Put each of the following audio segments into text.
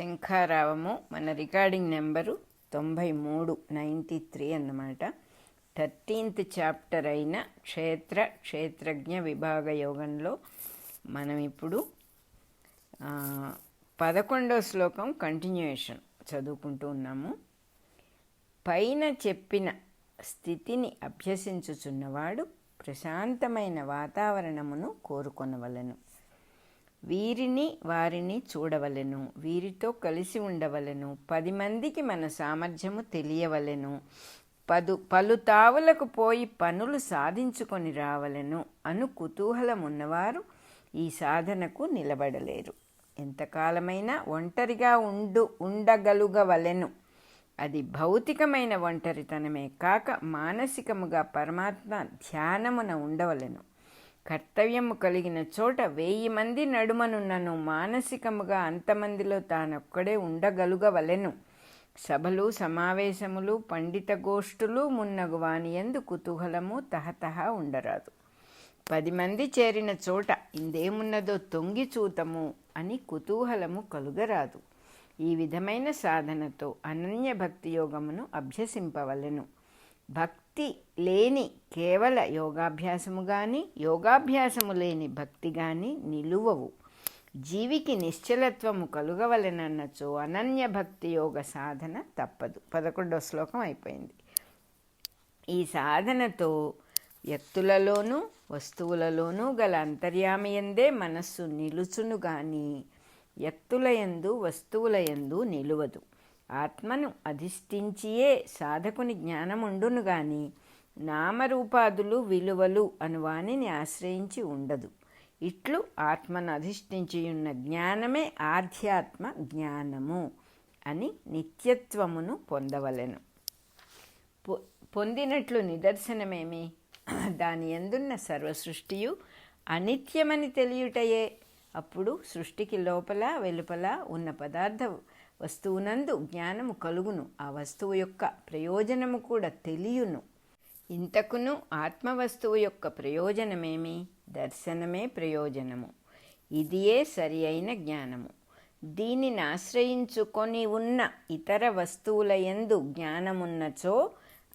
శంఖారావము. మన recording number 93 అన్నమాట. 13th chapter అయిన క్షేత్రజ్ఞ విభాగ యోగంలో మనం ఇప్పుడు 11వ శ్లోకం కంటిన్యూయేషన్ చదువుకుంటూ ఉన్నాము. పైన చెప్పిన స్థితిని అభ్యసించుచున్నవాడు ప్రశాంతమైన వాతావరణమును కోరుకొనవలెను. వారిని చూడవలెను, వీరితో కలిసి ఉండవలెను, 10 మందికి మన సామర్థ్యము తెలియవలెను, పలు తావులకు పోయి పనులు సాధించుకొని రావలెను అను కుతూహలం ఉన్నవారు ఈ సాధనకు నిలబడలేరు. ఎంతకాలమైనా ఒంటరిగా ఉండగలుగవలెను. అది భౌతికమైన ఒంటరితనమే కాక మానసికముగా పరమాత్మ ధ్యానమున ఉండవలెను. కర్తవ్యము కలిగిన చోట 1000 మంది నడుమనున్నను మానసికముగా అంతమందిలో తానొక్కడే ఉండగలుగవలెను. సభలు, సమావేశములు, పండిత గోష్ఠులు మున్నగు వానియందు కుతూహలము తహతహ ఉండరాదు. 10 మంది చేరిన చోట ఇందేమున్నదో తొంగి చూతము అని కుతూహలము కలుగరాదు. ఈ విధమైన సాధనతో అనన్య భక్తి యోగమును అభ్యసింపవలెను. భక్తి లేని కేవల యోగాభ్యాసము కానీ, యోగాభ్యాసము లేని భక్తి కానీ నిలువవు. జీవికి నిశ్చలత్వము కలుగవలెనన్నచో అనన్య భక్తి యోగ సాధన తప్పదు. 11వ శ్లోకం అయిపోయింది. ఈ సాధనతో వ్యక్తులలోనూ వస్తువులలోనూ గల అంతర్యామియందే మనస్సు నిలుచును గాని వ్యక్తులయందు వస్తువులయందు నిలువదు. ఆత్మను అధిష్ఠించియే సాధకుని జ్ఞానముండును గాని నామరూపాదులు విలువలు అనువానిని ఆశ్రయించి ఉండదు. ఇట్లు ఆత్మను అధిష్ఠించియున్న జ్ఞానమే ఆధ్యాత్మ జ్ఞానము అని నిత్యత్వమును పొందవలెను. పొందినట్లు నిదర్శనమేమి? దాని యందున్న సర్వసృష్టియు అనిత్యమని తెలియుటయే. అప్పుడు సృష్టికి లోపల వెలుపల ఉన్న పదార్థ వస్తువునందు జ్ఞానము కలుగును. ఆ వస్తువు యొక్క ప్రయోజనము కూడా తెలియును. ఇంతకును ఆత్మవస్తువు యొక్క ప్రయోజనమేమి? దర్శనమే ప్రయోజనము. ఇదియే సరి అయిన జ్ఞానము. దీనిని ఆశ్రయించుకొని ఉన్న ఇతర వస్తువుల యందు జ్ఞానమున్నచో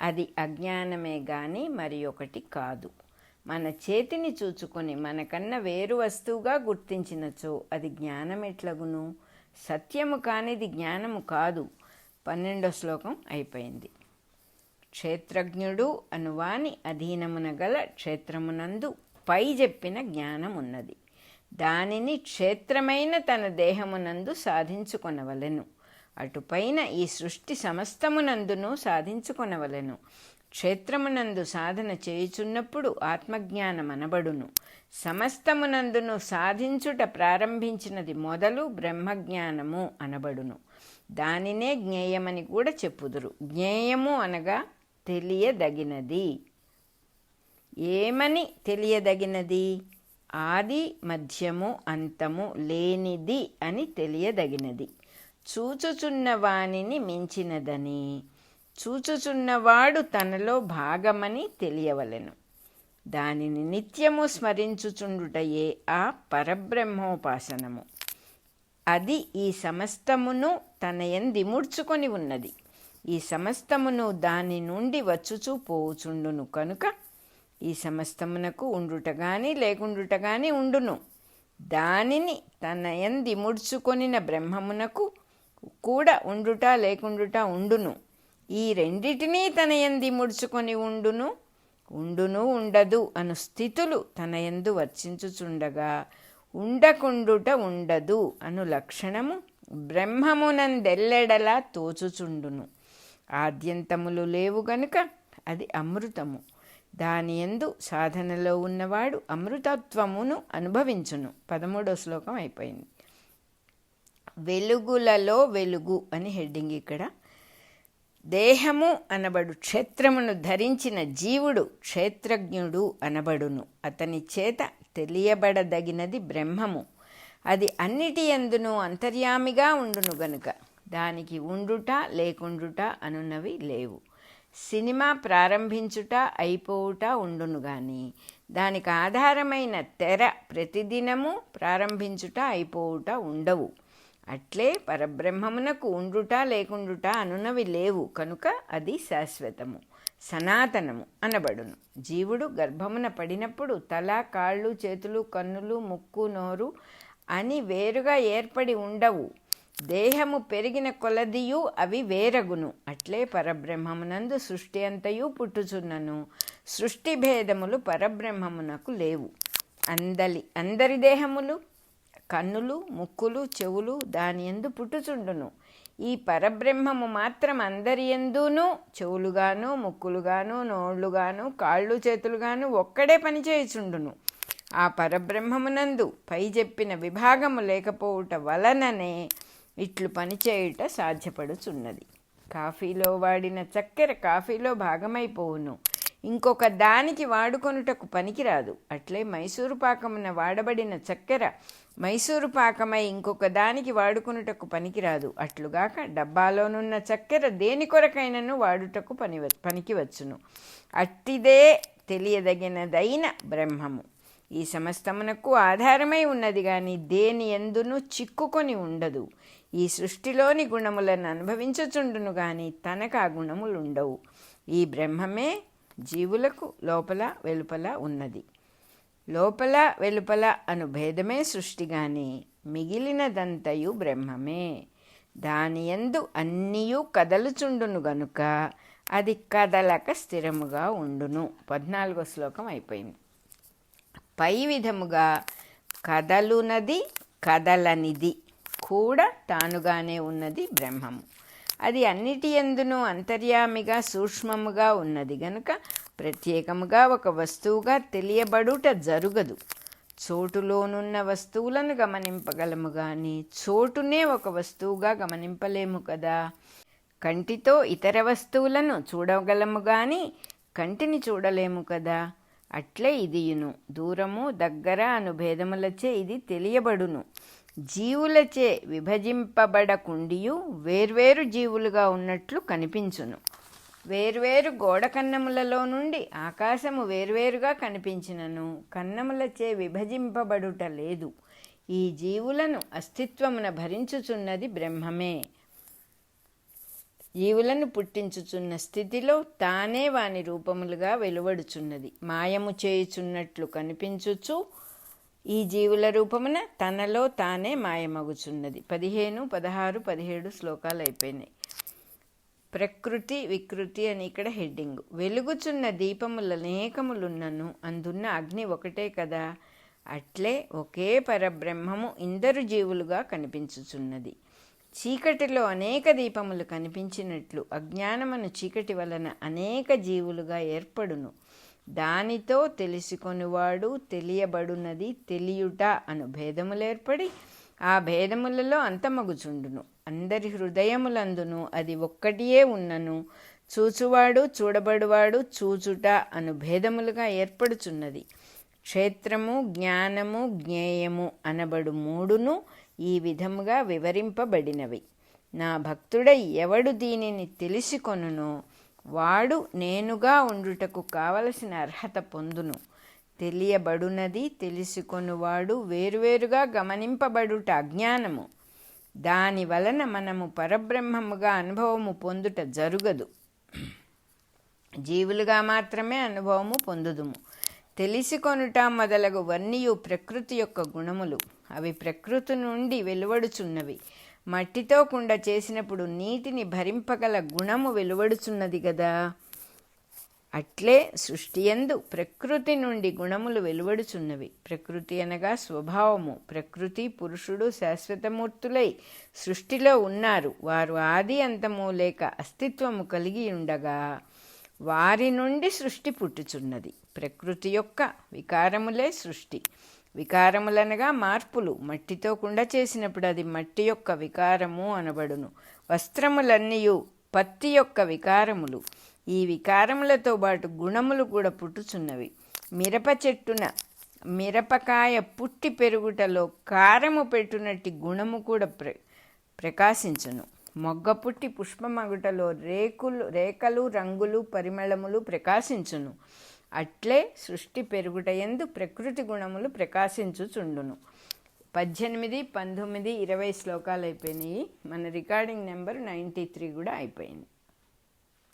అది అజ్ఞానమే గాని మరి ఒకటి కాదు. మన చేతిని చూచుకొని మనకన్నా వేరు వస్తువుగా గుర్తించినచో అది జ్ఞానం ఎట్లగును? సత్యము కానిది జ్ఞానము కాదు. 12వ శ్లోకం అయిపోయింది. క్షేత్రజ్ఞుడు అనువాని అధీనమున గల క్షేత్రమునందు పై చెప్పిన జ్ఞానమున్నది. దానిని క్షేత్రమైన తన దేహమునందు సాధించుకొనవలెను. అటుపైన ఈ సృష్టి సమస్తమునందును సాధించుకొనవలెను. క్షేత్రమునందు సాధన చేయుచున్నప్పుడు ఆత్మజ్ఞానం అనబడును. సమస్తమునందును సాధించుట ప్రారంభించినది మొదలు బ్రహ్మజ్ఞానము అనబడును. దానినే జ్ఞేయమని కూడా చెప్పుదురు. జ్ఞేయము అనగా తెలియదగినది. ఏమని తెలియదగినది? ఆది మధ్యము అంతము లేనిది అని తెలియదగినది. చూచుచున్న వానిని మించినదని, చూచుచున్నవాడు తనలో భాగమని తెలియవలెను. దానిని నిత్యము స్మరించుచుండుటయే ఆ పరబ్రహ్మోపాసనము. అది ఈ సమస్తమును తన యందిముడ్చుకొని ఉన్నది. ఈ సమస్తమును దాని నుండి వచ్చుచూ పోవుచుండును కనుక ఈ సమస్తమునకు ఉండుట గాని లేకుండుట గాని ఉండును. దానిని తన యందిముడ్చుకొనిన బ్రహ్మమునకు కూడా ఉండుట లేకుండుట ఉండును. ఈ రెండిటినీ తన యంది ముడుచుకొని ఉండును ఉండదు అను స్థితులు తన యందు వర్చించుచుండగా ఉండకుండుట ఉండదు అను లక్షణము బ్రహ్మమునందెల్లెడలా తోచుచుండును. ఆద్యంతములు లేవు గనుక అది అమృతము. దాని యందు సాధనలో ఉన్నవాడు అమృతత్వమును అనుభవించును. 13వ శ్లోకం అయిపోయింది. వెలుగులలో వెలుగు అని హెడ్డింగ్ ఇక్కడ. దేహము అనబడు క్షేత్రమును ధరించిన జీవుడు క్షేత్రజ్ఞుడు అనబడును. అతని చేత తెలియబడదగినది బ్రహ్మము. అది అన్నిటి యందును అంతర్యామిగా ఉండును గనుక దానికి ఉండుట లేకుండుట అనున్నవి లేవు. సినిమా ప్రారంభించుట అయిపోవుట ఉండును గాని దానికి ఆధారమైన తెర ప్రతిదినము ప్రారంభించుట అయిపోవుట ఉండవు. అట్లే పరబ్రహ్మమునకు ఉండుట లేకుండుట అనునవి లేవు కనుక అది శాశ్వతము, సనాతనము అనబడును. జీవుడు గర్భమున పడినప్పుడు తల, కాళ్ళు, చేతులు, కన్నులు, ముక్కు, నోరు అని వేరుగా ఏర్పడి ఉండవు. దేహము పెరిగిన కొలదియు అవి వేరగును. అట్లే పరబ్రహ్మమునందు సృష్టి అంతయు పుట్టుచున్నను. సృష్టి భేదములు పరబ్రహ్మమునకు లేవు. అందరి దేహములు, కన్నులు, ముక్కులు, చెవులు దాని యందు పుట్టుచుండును. ఈ పరబ్రహ్మము మాత్రం అందరి యందును చెవులుగాను, ముక్కులుగాను, నోళ్లుగాను, కాళ్ళు, చేతులుగాను ఒక్కడే పనిచేయుచుండును. ఆ పరబ్రహ్మమునందు పై చెప్పిన విభాగము లేకపోవుట వలననే ఇట్లు పనిచేయుట సాధ్యపడుచున్నది. కాఫీలో వాడిన చక్కెర కాఫీలో భాగమైపోవును, ఇంకొక దానికి వాడుకొనుటకు పనికిరాదు. అట్లే మైసూరు పాకమున వాడబడిన చక్కెర మైసూరు పాకమై ఇంకొక దానికి వాడుకొనుటకు పనికిరాదు. అట్లుగాక డబ్బాలోనున్న చక్కెర దేని కొరకైనను వాడుటకు పనికి వచ్చును. అట్టిదే తెలియదగినదైన బ్రహ్మము ఈ సమస్తమునకు ఆధారమై ఉన్నది గాని దేని యందును చిక్కుకొని ఉండదు. ఈ సృష్టిలోని గుణములను అనుభవించుచుండును గాని తనకు ఆ గుణములు ఉండవు. ఈ బ్రహ్మమే జీవులకు లోపల వెలుపల ఉన్నది. లోపల వెలుపల అను భేదమే సృష్టి గాని మిగిలినదంతయు బ్రహ్మమే. దానియందు అన్నీయు కదలుచుండును గనుక అది కదలక స్థిరముగా ఉండును. 14వ శ్లోకం అయిపోయింది. పై విధముగా కదలునది కదలనిది కూడా తానుగానే ఉన్నది బ్రహ్మము. అది అన్నిటి యందునూ అంతర్యామిగా సూక్ష్మముగా ఉన్నది గనుక ప్రత్యేకముగా ఒక వస్తువుగా తెలియబడుట జరుగదు. చోటులోనున్న వస్తువులను గమనింపగలము కానీ చోటునే ఒక వస్తువుగా గమనింపలేము కదా. కంటితో ఇతర వస్తువులను చూడగలము కానీ కంటిని చూడలేము కదా. అట్లే ఇదియును. దూరము దగ్గర అను భేదములచే ఇది తెలియబడును. జీవులచే విభజింపబడకుండియు వేర్వేరు జీవులుగా ఉన్నట్లు కనిపించును. వేర్వేరు గోడ కన్నములలో నుండి ఆకాశము వేర్వేరుగా కనిపించినను కన్నములచే విభజింపబడుట లేదు. ఈ జీవులను అస్తిత్వమున భరించుచున్నది బ్రహ్మమే. జీవులను పుట్టించుచున్న స్థితిలో తానే వాని రూపములుగా వెలువడుచున్నది. మాయము చేయుచున్నట్లు కనిపించుచు ఈ జీవుల రూపమున తనలో తానే మాయమగుచున్నది. 15, 16, 17 శ్లోకాలు అయిపోయినాయి. ప్రకృతి వికృతి అని ఇక్కడ హెడ్డింగ్. వెలుగుచున్న దీపములు అనేకములున్నను అందున్న అగ్ని ఒకటే కదా. అట్లే ఒకే పరబ్రహ్మము ఇందరు జీవులుగా కనిపించుచున్నది. చీకటిలో అనేక దీపములు కనిపించినట్లు అజ్ఞానమును చీకటి వలన అనేక జీవులుగా ఏర్పడును. దానితో తెలుసుకొనివాడు తెలియబడునది తెలియుట అను భేదములేర్పడి ఆ భేదములలో అంతమగుచుండును. అందరి హృదయములందును అది ఒక్కటియే ఉన్నను చూచువాడు చూడబడువాడు చూచుట అను భేదములుగా ఏర్పడుచున్నది. క్షేత్రము జ్ఞానము జ్ఞేయము అనబడు మూడును ఈ విధముగా వివరింపబడినవి. నా భక్తుడై ఎవడు దీనిని తెలుసుకొనునో వాడు నేనుగా ఉండుటకు కావలసిన అర్హత పొందును. తెలియబడునది తెలుసుకొనువాడు వేరువేరుగా గమనింపబడుట అజ్ఞానము. దాని వలన మనము పరబ్రహ్మముగా అనుభవము పొందుట జరుగదు. జీవులుగా మాత్రమే అనుభవము పొందుదుము. తెలిసికొనుట మొదలగువన్నీయు ప్రకృతి యొక్క గుణములు. అవి ప్రకృతి నుండి వెలువడుచున్నవి. మట్టితో కుండ చేసినప్పుడు నీటిని భరింపగల గుణము వెలువడుచున్నది కదా. అట్లే సృష్టియందు ప్రకృతి నుండి గుణములు వెలువడుచున్నవి. ప్రకృతి అనగా స్వభావము. ప్రకృతి పురుషుడు శాశ్వతమూర్తులై సృష్టిలో ఉన్నారు. వారు ఆది అంతము లేక అస్తిత్వము కలిగి ఉండగా వారి నుండి సృష్టి పుట్టుచున్నది. ప్రకృతి యొక్క వికారములే సృష్టి. వికారములనగా మార్పులు. మట్టితో కుండ చేసినప్పుడు అది మట్టి యొక్క వికారము అనబడును. వస్త్రములన్నీయు పత్తి యొక్క వికారములు. ఈ వికారములతో పాటు గుణములు కూడా పుట్టుచున్నవి. మిరప చెట్టున మిరపకాయ పుట్టి పెరుగుటలో కారము పెట్టునట్టి గుణము కూడా ప్రకాశించును. మొగ్గ పుట్టి పుష్పమగుటలో రేఖలు రంగులు పరిమళములు ప్రకాశించును. అట్లే సృష్టి పెరుగుటయందు ప్రకృతి గుణములు ప్రకాశించుచుండును. 18, 19, 20 శ్లోకాలు అయిపోయినాయి. మన రికార్డింగ్ నెంబర్ 93 కూడా అయిపోయింది.